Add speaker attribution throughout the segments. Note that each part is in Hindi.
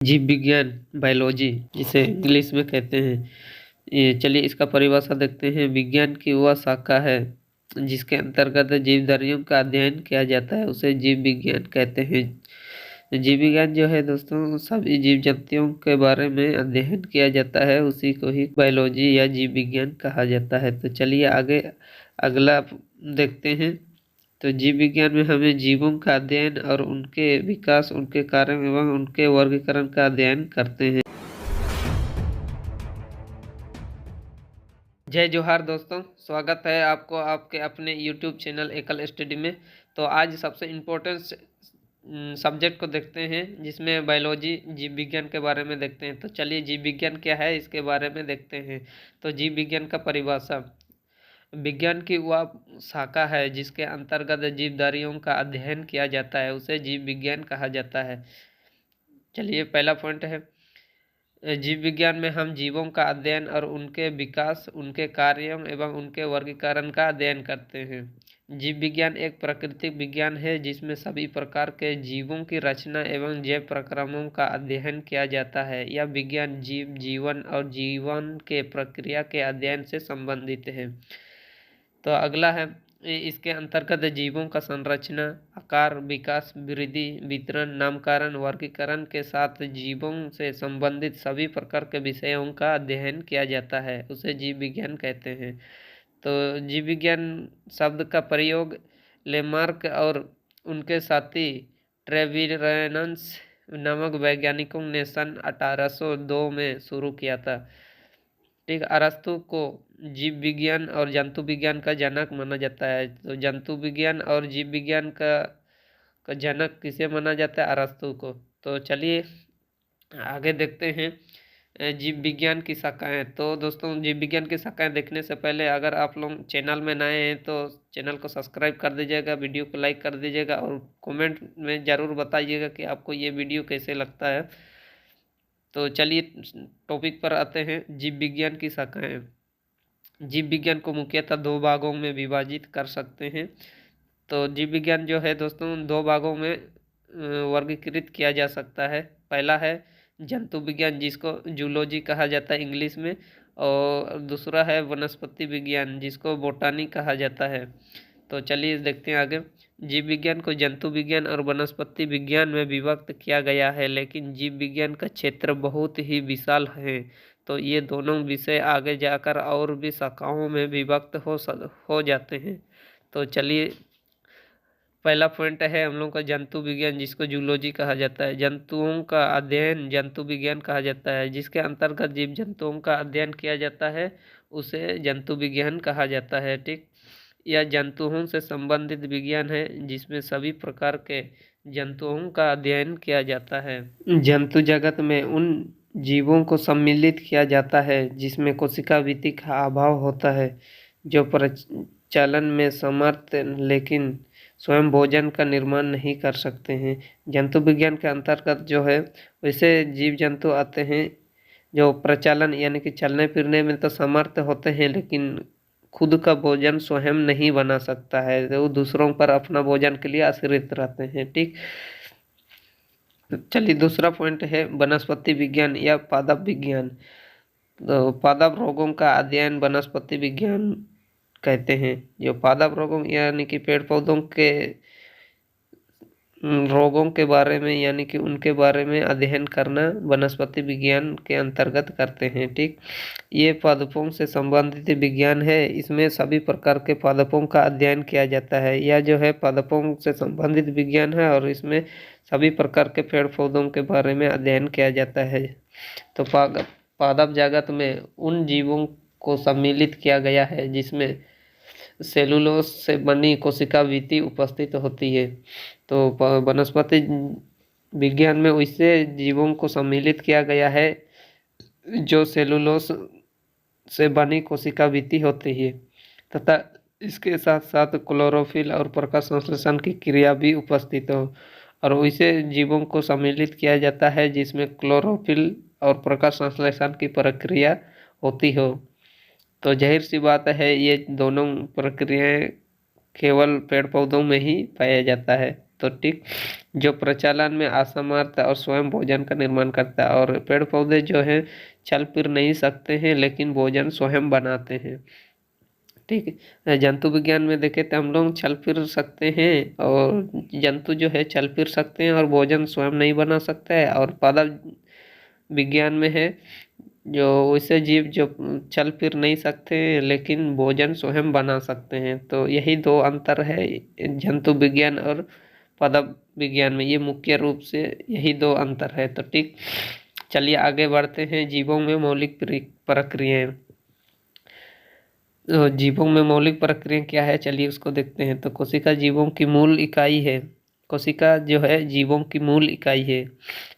Speaker 1: जीव विज्ञान बायोलॉजी जिसे इंग्लिश में कहते हैं। ये चलिए इसका परिभाषा देखते हैं। विज्ञान की वह शाखा है जिसके अंतर्गत जीवधारियों का अध्ययन किया जाता है, उसे जीव विज्ञान कहते हैं। जीव विज्ञान जो है दोस्तों, सभी जीव जंतुओं के बारे में अध्ययन किया जाता है, उसी को ही बायोलॉजी या जीव विज्ञान कहा जाता है। तो चलिए आगे अगला देखते हैं। तो जीव विज्ञान में हमें जीवों का अध्ययन और उनके विकास, उनके कार्य एवं उनके वर्गीकरण का अध्ययन करते हैं। जय जोहार दोस्तों, स्वागत है आपको आपके अपने YouTube चैनल एकल स्टडी में। तो आज सबसे इम्पोर्टेंट सब्जेक्ट को देखते हैं, जिसमें बायोलॉजी जीव विज्ञान के बारे में देखते हैं। तो चलिए जीव विज्ञान क्या है इसके बारे में देखते हैं। तो जीव विज्ञान का परिभाषा, विज्ञान की वह शाखा है जिसके अंतर्गत जीवधारियों का अध्ययन किया जाता है, उसे जीव विज्ञान कहा जाता है। चलिए पहला पॉइंट है, जीव विज्ञान में हम जीवों का अध्ययन और उनके विकास, उनके कार्यों एवं उनके वर्गीकरण का अध्ययन करते हैं। जीव विज्ञान एक प्राकृतिक विज्ञान है जिसमें सभी प्रकार के जीवों की रचना एवं जैव प्रक्रमों का अध्ययन किया जाता है। यह विज्ञान जीव, जीवन और जीवन के प्रक्रिया के अध्ययन से संबंधित है। तो अगला है, इसके अंतर्गत जीवों का संरचना, आकार, विकास, वृद्धि, वितरण, नामकरण, वर्गीकरण के साथ जीवों से संबंधित सभी प्रकार के विषयों का अध्ययन किया जाता है, उसे जीव विज्ञान कहते हैं। तो जीव विज्ञान शब्द का प्रयोग लेमार्क और उनके साथी ट्रेविरनस नामक वैज्ञानिकों ने सन 1802 में शुरू किया था। ठीक, अरस्तु को जीव विज्ञान और जंतु विज्ञान का जनक माना जाता है। तो जंतु विज्ञान और जीव विज्ञान का जनक किसे माना जाता है? अरस्तु को। तो चलिए आगे देखते हैं जीव विज्ञान की शाखाएं। तो दोस्तों, जीव विज्ञान की शाखाएं देखने से पहले अगर आप लोग चैनल में नए हैं तो चैनल को सब्सक्राइब कर दीजिएगा, वीडियो को लाइक कर दीजिएगा और कमेंट में ज़रूर बताइएगा कि आपको ये वीडियो कैसे लगता है। तो चलिए टॉपिक पर आते हैं, जीव विज्ञान की शाखाएं। जीव विज्ञान को मुख्यतः दो भागों में विभाजित कर सकते हैं। तो जीव विज्ञान जो है दोस्तों, दो भागों में वर्गीकृत किया जा सकता है। पहला है जंतु विज्ञान, जिसको जूलॉजी कहा जाता है इंग्लिश में, और दूसरा है वनस्पति विज्ञान, जिसको बोटानी कहा जाता है। तो चलिए देखते हैं आगे। जीव विज्ञान को जंतु विज्ञान और वनस्पति विज्ञान में विभक्त किया गया है, लेकिन जीव विज्ञान का क्षेत्र बहुत ही विशाल है। तो ये दोनों विषय आगे जाकर और भी शाखाओं में विभक्त हो जाते हैं। तो चलिए पहला पॉइंट है हम लोग का जंतु विज्ञान, जिसको जूलॉजी कहा जाता है। जंतुओं का अध्ययन जंतु विज्ञान कहा जाता है। जिसके अंतर्गत जीव जंतुओं का अध्ययन किया जाता है, उसे जंतु विज्ञान कहा जाता है। ठीक, यह जंतुओं से संबंधित विज्ञान है जिसमें सभी प्रकार के जंतुओं का अध्ययन किया जाता है। जंतु जगत में उन जीवों को सम्मिलित किया जाता है जिसमें कोशिका वृत्ति का अभाव होता है, जो प्रचलन में समर्थ लेकिन स्वयं भोजन का निर्माण नहीं कर सकते हैं। जंतु विज्ञान के अंतर्गत जो है वैसे जीव जंतु आते हैं जो प्रचलन यानी कि चलने फिरने में तो समर्थ होते हैं, लेकिन खुद का भोजन स्वयं नहीं बना सकता है, वो दूसरों पर अपना भोजन के लिए आश्रित रहते हैं। ठीक, चलिए दूसरा पॉइंट है वनस्पति विज्ञान या पादप विज्ञान। तो पादप रोगों का अध्ययन वनस्पति विज्ञान कहते हैं। जो पादप रोगों यानी कि पेड़ पौधों के रोगों के बारे में यानी कि उनके बारे में अध्ययन करना वनस्पति विज्ञान के अंतर्गत करते हैं। ठीक, ये पादपों से संबंधित विज्ञान है। इसमें सभी प्रकार के पादपों का अध्ययन किया जाता है। यह जो है पादपों से संबंधित विज्ञान है और इसमें सभी प्रकार के पेड़ पौधों के बारे में अध्ययन किया जाता है। तो पादप जगत में उन जीवों को सम्मिलित किया गया है जिसमें सेलुलोज से बनी कोशिका वृत्ति उपस्थित होती है। तो वनस्पति विज्ञान में वैसे जीवों को सम्मिलित किया गया है जो सेलुलोज से बनी कोशिका वृत्ति होती है, तथा इसके साथ साथ क्लोरोफिल और प्रकाश संश्लेषण की क्रिया भी उपस्थित हो। और वैसे जीवों को सम्मिलित किया जाता है जिसमें क्लोरोफिल और प्रकाश संश्लेषण की प्रक्रिया होती हो। तो जाहिर सी बात है ये दोनों प्रक्रियाएं केवल पेड़ पौधों में ही पाया जाता है। तो ठीक, जो प्रचालन में असमर्थ और स्वयं भोजन का निर्माण करता है। और पेड़ पौधे जो हैं चल फिर नहीं सकते हैं लेकिन भोजन स्वयं बनाते हैं। ठीक है, जंतु विज्ञान में देखें तो हम लोग चल फिर सकते हैं और जंतु जो है चल फिर सकते हैं और भोजन स्वयं नहीं बना सकता है। और पदार्थ विज्ञान में है जो वैसे जीव जो चल फिर नहीं सकते लेकिन भोजन स्वयं बना सकते हैं। तो यही दो अंतर है जंतु विज्ञान और पदार्थ विज्ञान में, ये मुख्य रूप से यही दो अंतर है। तो ठीक, चलिए आगे बढ़ते हैं। जीवों में मौलिक प्रक्रियाएं। तो जीवों में मौलिक प्रक्रिया क्या है, चलिए उसको देखते हैं। तो कोशिका जीवों की मूल इकाई है। कोशिका जो है जीवों की मूल इकाई है।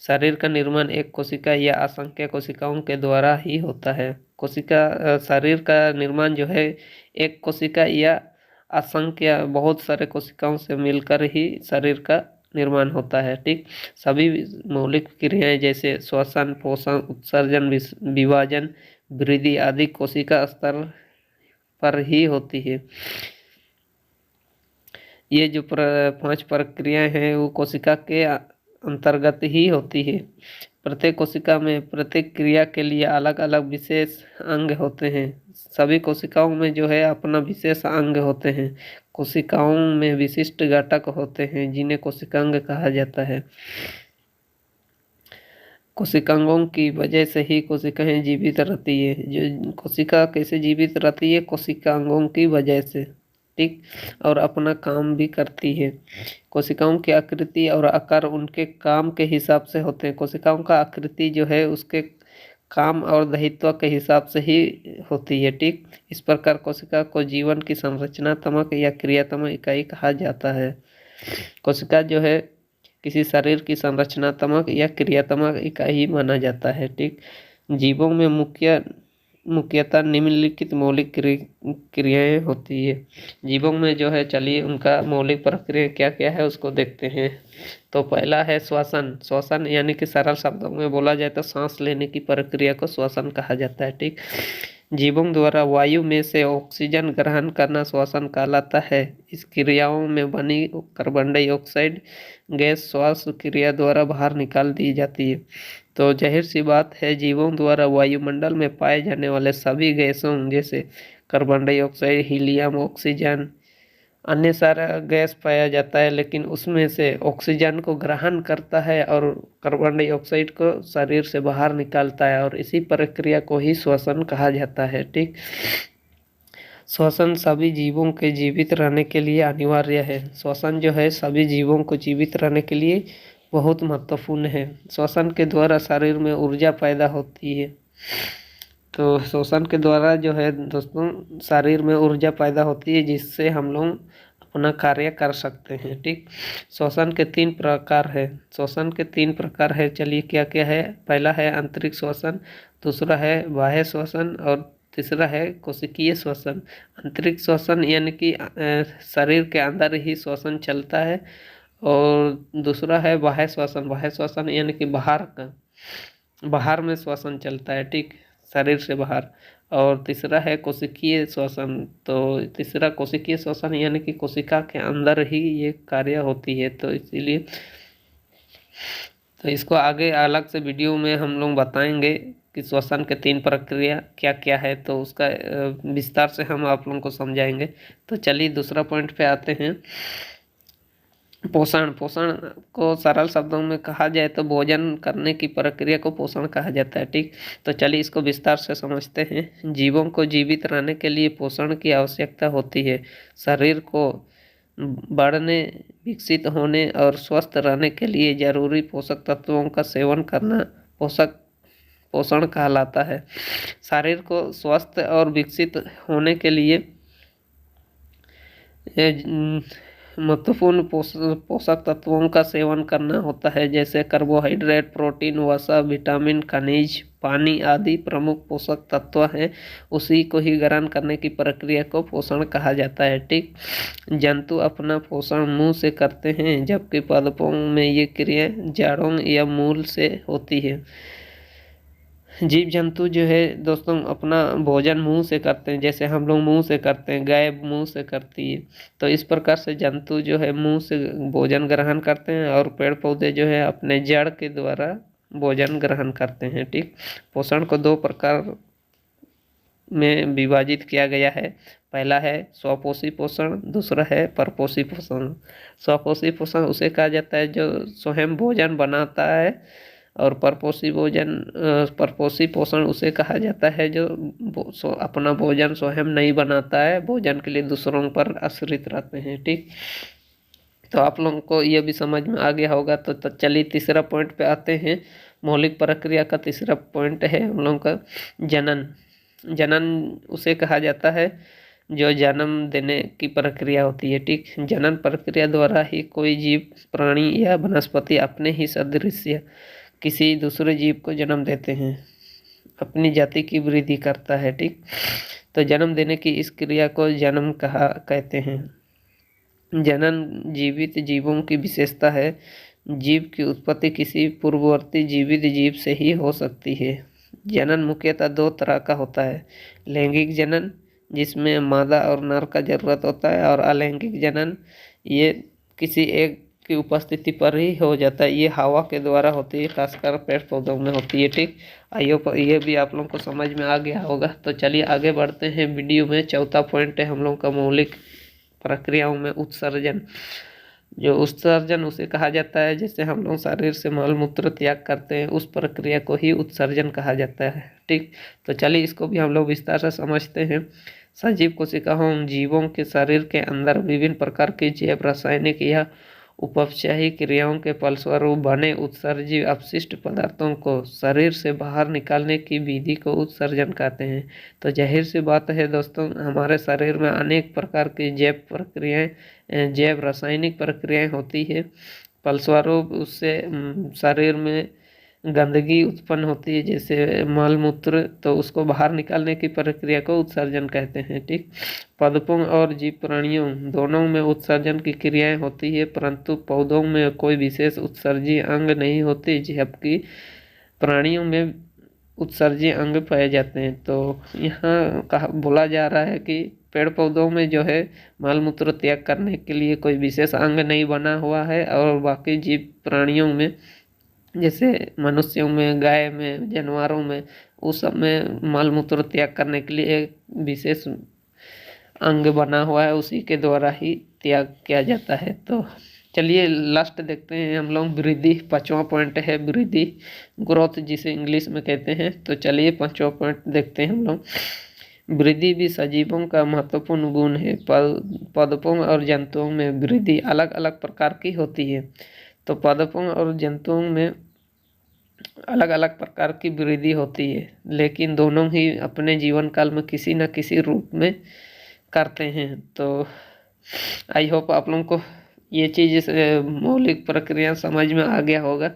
Speaker 1: शरीर का निर्माण एक कोशिका या असंख्य कोशिकाओं के द्वारा ही होता है। शरीर का निर्माण जो है एक कोशिका या असंख्य बहुत सारे कोशिकाओं से मिलकर ही शरीर का निर्माण होता है। ठीक, सभी मौलिक क्रियाएं जैसे श्वसन, पोषण, उत्सर्जन, विभाजन, वृद्धि आदि कोशिका स्तर पर ही होती है। ये जो 5 प्रक्रियाएं हैं वो कोशिका के अंतर्गत ही होती है। प्रत्येक कोशिका में प्रत्येक क्रिया के लिए अलग अलग विशेष अंग होते हैं। सभी कोशिकाओं में जो है अपना विशेष अंग होते हैं। कोशिकाओं में विशिष्ट घटक होते हैं जिन्हें कोशिकांग कहा जाता है। कोशिकांगों की वजह से ही कोशिकाएं जीवित रहती है। जो कोशिका कैसे जीवित रहती है, कोशिकांगों की वजह से। ठीक, और अपना काम भी करती है। कोशिकाओं की आकृति और आकार उनके काम के हिसाब से होते हैं। कोशिकाओं का आकृति जो है उसके काम और दायित्व के हिसाब से ही होती है। ठीक, इस प्रकार कोशिका को जीवन की संरचनात्मक या क्रियात्मक इकाई कहा जाता है। कोशिका जो है किसी शरीर की संरचनात्मक या क्रियात्मक इकाई माना जाता है। ठीक, जीवों में मुख्यतः निम्नलिखित मौलिक क्रियाएं होती है। जीवों में जो है, चलिए उनका मौलिक प्रक्रिया क्या क्या है उसको देखते हैं। तो पहला है श्वसन। श्वसन यानी कि सरल शब्दों में बोला जाए तो सांस लेने की प्रक्रिया को श्वसन कहा जाता है। ठीक, जीवों द्वारा वायु में से ऑक्सीजन ग्रहण करना श्वसन कहलाता है। इस क्रियाओं में बनी कार्बन डाइऑक्साइड गैस श्वास क्रिया द्वारा बाहर निकाल दी जाती है। तो जाहिर सी बात है, जीवों द्वारा वायुमंडल में पाए जाने वाले सभी गैसों जैसे कार्बन डाइऑक्साइड, हीलियम, ऑक्सीजन, अन्य सारा गैस पाया जाता है, लेकिन उसमें से ऑक्सीजन को ग्रहण करता है और कार्बन डाइऑक्साइड को शरीर से बाहर निकालता है, और इसी प्रक्रिया को ही श्वसन कहा जाता है। ठीक, श्वसन सभी जीवों के जीवित रहने के लिए अनिवार्य है। श्वसन जो है सभी जीवों को जीवित रहने के लिए बहुत महत्वपूर्ण है। श्वसन के द्वारा शरीर में ऊर्जा पैदा होती है। तो श्वसन के द्वारा जो है दोस्तों शरीर में ऊर्जा पैदा होती है जिससे हम लोग अपना कार्य कर सकते हैं। ठीक, श्वसन के 3 प्रकार है। श्वसन के 3 प्रकार है, चलिए क्या क्या है। पहला है आंतरिक श्वसन, दूसरा है बाह्य श्वसन और तीसरा है कोशिकीय श्वसन। आंतरिक श्वसन यानी कि शरीर के अंदर ही श्वसन चलता है, और दूसरा है बाह्य श्वसन। बाह्य श्वसन यानी कि बाहर में श्वसन चलता है। ठीक, शरीर से बाहर। और तीसरा है कोशिकीय श्वसन। तो तीसरा कोशिकीय श्वसन यानी कि कोशिका के अंदर ही ये कार्य होती है। तो इसीलिए तो इसको आगे अलग से वीडियो में हम लोग बताएंगे कि श्वसन के 3 प्रक्रिया क्या क्या है, तो उसका विस्तार से हम आप लोगों को समझाएंगे। तो चलिए दूसरा पॉइंट पे आते हैं। पोषण। पोषण को सरल शब्दों में कहा जाए तो भोजन करने की प्रक्रिया को पोषण कहा जाता है। ठीक, तो चलिए इसको विस्तार से समझते हैं। जीवों को जीवित रहने के लिए पोषण की आवश्यकता होती है। शरीर को बढ़ने, विकसित होने और स्वस्थ रहने के लिए जरूरी पोषक तत्वों का सेवन करना पोषण कहलाता है। शरीर को स्वस्थ और विकसित होने के लिए महत्वपूर्ण पोषक तत्वों का सेवन करना होता है, जैसे कार्बोहाइड्रेट, प्रोटीन, वसा, विटामिन, खनिज, पानी आदि प्रमुख पोषक तत्व हैं। उसी को ही ग्रहण करने की प्रक्रिया को पोषण कहा जाता है। ठीक, जंतु अपना पोषण मुंह से करते हैं, जबकि पादपों में ये क्रिया जड़ों या मूल से होती है। जीव जंतु जो है दोस्तों अपना भोजन मुंह से करते हैं, जैसे हम लोग मुंह से करते हैं, गाय मुंह से करती है। तो इस प्रकार से जंतु जो है मुंह से भोजन ग्रहण करते हैं, और पेड़ पौधे जो है अपने जड़ के द्वारा भोजन ग्रहण करते हैं। ठीक, पोषण को दो प्रकार में विभाजित किया गया है। पहला है स्वपोषी पोषण, दूसरा है परपोषी पोषण। स्वपोषी पोषण उसे कहा जाता है जो स्वयं भोजन बनाता है, और परपोषी पोषण उसे कहा जाता है जो अपना भोजन स्वयं नहीं बनाता है, भोजन के लिए दूसरों पर आश्रित रहते हैं। ठीक, तो आप लोगों को यह भी समझ में आ गया होगा। तो चलिए तीसरा पॉइंट पे आते हैं। मौलिक प्रक्रिया का तीसरा पॉइंट है हम लोगों का जनन। जनन उसे कहा जाता है जो जन्म देने की प्रक्रिया होती है। ठीक, जनन प्रक्रिया द्वारा ही कोई जीव, प्राणी या वनस्पति अपने ही सदृश्य किसी दूसरे जीव को जन्म देते हैं, अपनी जाति की वृद्धि करता है। ठीक, तो जन्म देने की इस क्रिया को जन्म कहते हैं। जनन जीवित जीवों की विशेषता है। जीव की उत्पत्ति किसी पूर्ववर्ती जीवित जीव से ही हो सकती है। जनन मुख्यतः दो तरह का होता है। लैंगिक जनन, जिसमें मादा और नर का जरूरत होता है, और अलैंगिक जनन, ये किसी एक की उपस्थिति पर ही हो जाता है। ये हवा के द्वारा होती है, खासकर पेड़ पौधों में होती है। ठीक, आइयो ये भी आप लोगों को समझ में आ गया होगा। तो चलिए आगे बढ़ते हैं वीडियो में। चौथा पॉइंट है हम लोगों का मौलिक प्रक्रियाओं में उत्सर्जन। जो उत्सर्जन उसे कहा जाता है जैसे हम लोग शरीर से मल मूत्र त्याग करते हैं, उस प्रक्रिया को ही उत्सर्जन कहा जाता है। ठीक, तो चलिए इसको भी हम लोग विस्तार से समझते हैं। सजीव कोशिकाओं जीवों के शरीर के अंदर विभिन्न प्रकार की जैव रासायनिक या उपचायी क्रियाओं के फलस्वरूप बने उत्सर्जित अपशिष्ट पदार्थों को शरीर से बाहर निकालने की विधि को उत्सर्जन कहते हैं। तो जाहिर सी बात है दोस्तों, हमारे शरीर में अनेक प्रकार की जैव रासायनिक प्रक्रियाएं होती है। फलस्वरूप उससे शरीर में गंदगी उत्पन्न होती है, जैसे मल मूत्र, तो उसको बाहर निकालने की प्रक्रिया को उत्सर्जन कहते हैं। ठीक, पादपों और जीव प्राणियों दोनों में उत्सर्जन की क्रियाएं होती है, परंतु पौधों में कोई विशेष उत्सर्जी अंग नहीं होते, जबकि प्राणियों में उत्सर्जी अंग पाए जाते हैं। तो यहाँ बोला जा रहा है कि पेड़ पौधों में जो है मल मूत्र त्याग करने के लिए कोई विशेष अंग नहीं बना हुआ है, और बाकी जीव प्राणियों में जैसे मनुष्यों में, गाय में, जानवरों में, उस सब में मल मूत्र त्याग करने के लिए एक विशेष अंग बना हुआ है, उसी के द्वारा ही त्याग किया जाता है। तो चलिए लास्ट देखते हैं हम लोग वृद्धि। पांचवा पॉइंट है वृद्धि, ग्रोथ जिसे इंग्लिश में कहते हैं। तो चलिए पांचवा पॉइंट देखते हैं हम लोग। वृद्धि भी सजीवों का महत्वपूर्ण गुण है। पादपों और जंतुओं में वृद्धि अलग अलग प्रकार की होती है। तो पादपों और जंतुओं में अलग अलग प्रकार की वृद्धि होती है, लेकिन दोनों ही अपने जीवन काल में किसी न किसी रूप में करते हैं। तो आई होप आप लोगों को ये चीज़ मौलिक प्रक्रिया समझ में आ गया होगा।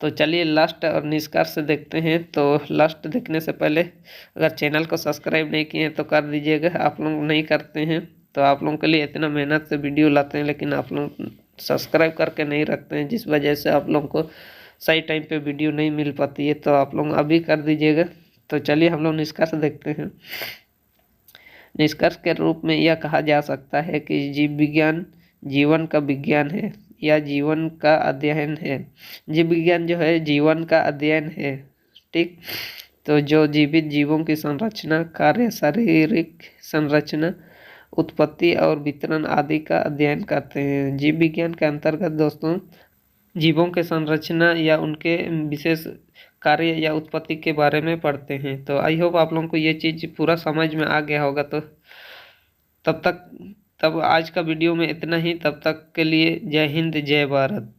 Speaker 1: तो चलिए लास्ट और निष्कर्ष देखते हैं। तो लास्ट देखने से पहले अगर चैनल को सब्सक्राइब नहीं किए हैं तो कर दीजिएगा। आप लोग नहीं करते हैं तो आप लोगों के लिए इतना मेहनत से वीडियो लाते हैं, लेकिन आप लोग सब्सक्राइब करके नहीं रखते हैं, जिस वजह से आप लोगों को सही टाइम पे वीडियो नहीं मिल पाती है। तो आप लोग अभी कर दीजिएगा। तो चलिए हम लोग निष्कर्ष देखते हैं। निष्कर्ष के रूप में यह कहा जा सकता है कि जीव विज्ञान जीवन का विज्ञान है या जीवन का अध्ययन है। जीव विज्ञान जो है जीवन का अध्ययन है। ठीक, तो जो जीवित जीवों की संरचना, कार्य, शारीरिक संरचना, उत्पत्ति और वितरण आदि का अध्ययन करते हैं। जीव विज्ञान के अंतर्गत दोस्तों जीवों के संरचना या उनके विशेष कार्य या उत्पत्ति के बारे में पढ़ते हैं। तो आई होप आप लोगों को ये चीज़ पूरा समझ में आ गया होगा। तो तब आज का वीडियो में इतना ही। तब तक के लिए जय हिंद, जय भारत।